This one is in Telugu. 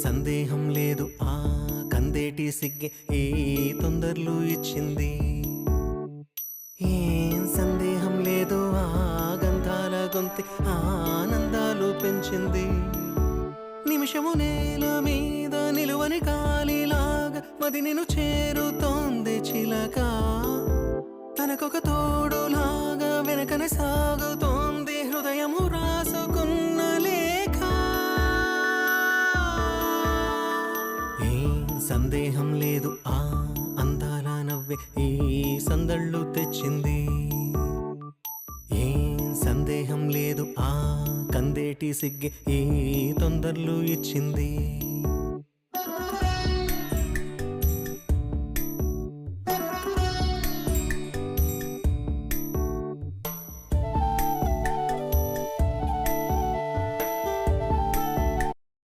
సందేహం లేదు ఆ కందేటి సిగ్గే ఈ తొందరలు ఇచ్చింది. ఏం సందేహం లేదు ఆ గంధాల గొంతి ఆనందాలు పెంచింది. నిమిషము నేల మీద నిలువని గాలిలాగా మది నిన్ను చేరుతోంది చిలక. తనకొక తోడులాగా వెనకనే సాగుతోంది హృదయము రాసుకున్న లేఖ. ఏం సందేహం లేదు ఆ అందాల నవ్వే ఈ సందళ్ళు తెచ్చింది. ఏం సందేహం లేదు ఆ కందేటి సిగ్గే ఈ తొందరలు ఇచ్చింది.